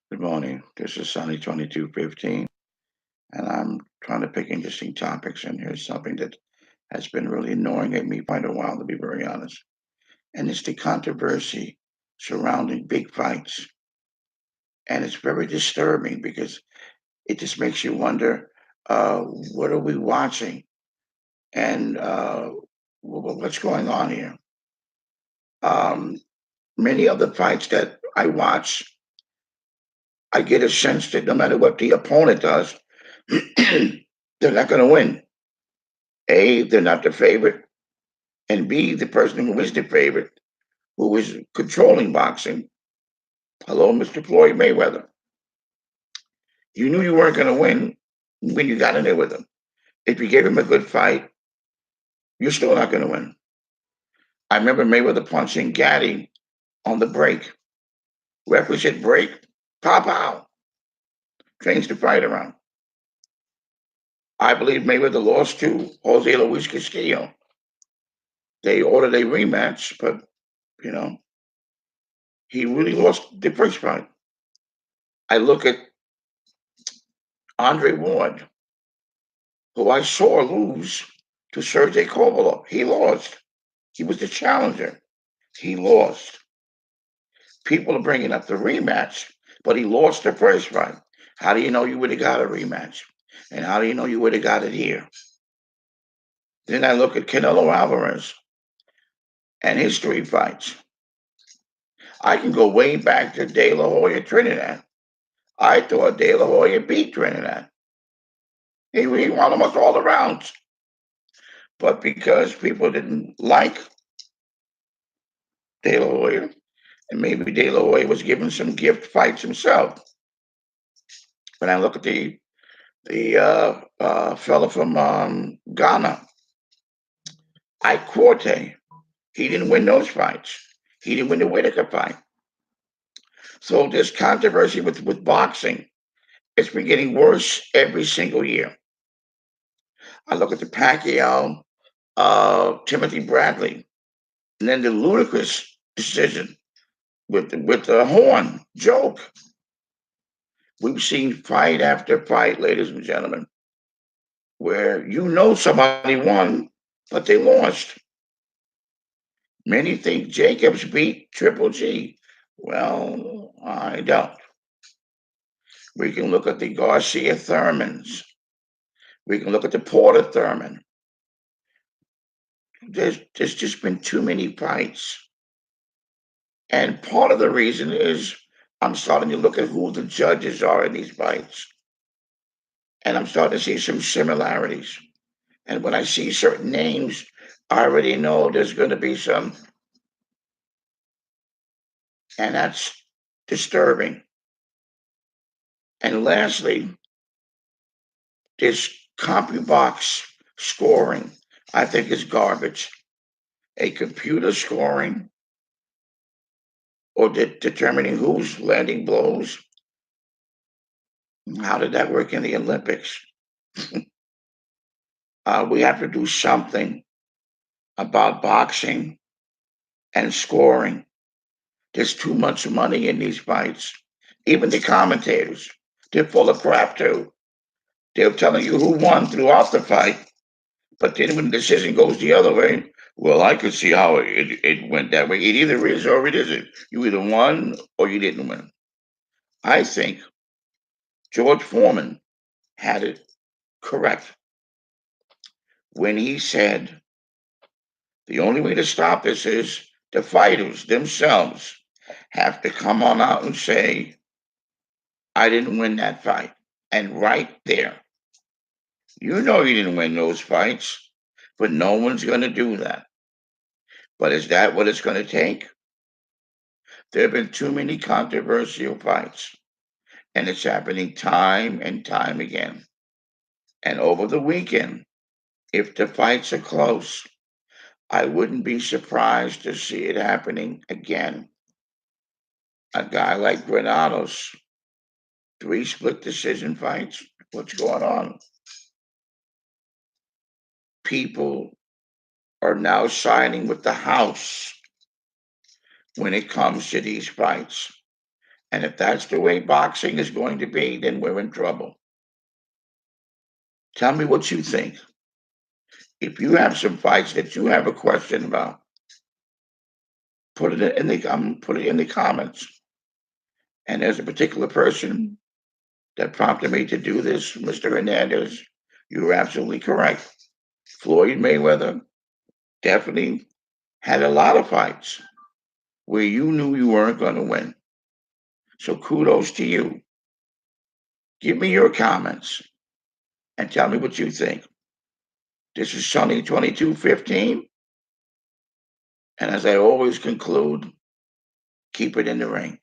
Good morning. This is Sunny 2215, and I'm trying to pick interesting topics. And here's something that has been really annoying at me quite a while, to be very honest. And it's the controversy surrounding big fights. And it's very disturbing because it just makes you wonder, what are we watching? And what's going on here? Um, Many of the fights that I watch, I get a sense that no matter what the opponent does, they're not going to win. A, they're not the favorite, and B, the person who is the favorite, who is controlling boxing. Hello, Mr. Floyd Mayweather. You knew you weren't going to win when you got in there with him. If you gave him a good fight, you're still not going to win. I remember Mayweather punching Gaddy on the break. Referee said break, pow pow, changed the fight around. I believe Mayweather lost to Jose Luis Castillo. They ordered a rematch, but you know he really lost the first fight. I look at Andre Ward, who I saw lose to Sergey Kovalev. He lost. He was the challenger. He lost. People are bringing up the rematch, but he lost the first fight. How do you know you would have got a rematch? And how do you know you would have got it here? Then I look at Canelo Alvarez and his three fights. I can go way back to De La Hoya Trinidad. I thought De La Hoya beat Trinidad. He won almost all the rounds. But because people didn't like De La Hoya, and maybe De La Hoya was given some gift fights himself. When I look at the fella from Ghana, Ike Quarte, he didn't win those fights. He didn't win the Whitaker fight. So this controversy with boxing, it's been getting worse every single year. I look at the Pacquiao, Timothy Bradley, and then the ludicrous decision with the Horn joke. We've seen fight after fight, ladies and gentlemen, where you know somebody won, but they lost. Many think Jacobs beat Triple G. Well, I don't. We can look at the Garcia Thurmans. We can look at the Porter Thurman. There's just been too many fights. And part of the reason is I'm starting to look at who the judges are in these fights. And I'm starting to see some similarities. And when I see certain names, I already know there's going to be some, and that's disturbing. And lastly, this CompuBox scoring, I think is garbage. A computer scoring or determining who's landing blows. How did that work in the Olympics? We have to do something about boxing and scoring. There's too much money in these fights. Even the commentators, they're full of crap too. They're telling you who won throughout the fight, but then when the decision goes the other way, well, I could see how it went that way. It either is or it isn't. You either won or you didn't win. I think George Foreman had it correct when he said the only way to stop this is the fighters themselves have to come on out and say, I didn't win that fight. And right there, you know you didn't win those fights, but no one's going to do that. But is that what it's going to take? There have been too many controversial fights, and it's happening time and time again. And over the weekend, if the fights are close, I wouldn't be surprised to see it happening again. A guy like Granados, three split decision fights. What's going on? People are now siding with the House when it comes to these fights. And if that's the way boxing is going to be, then we're in trouble. Tell me what you think. If you have some fights that you have a question about, put it in the comments. And there's a particular person that prompted me to do this, Mr. Hernandez. You're absolutely correct. Floyd Mayweather definitely had a lot of fights where you knew you weren't going to win. So kudos to you. Give me your comments and tell me what you think. This is Sonny 2215. And as I always conclude, keep it in the ring.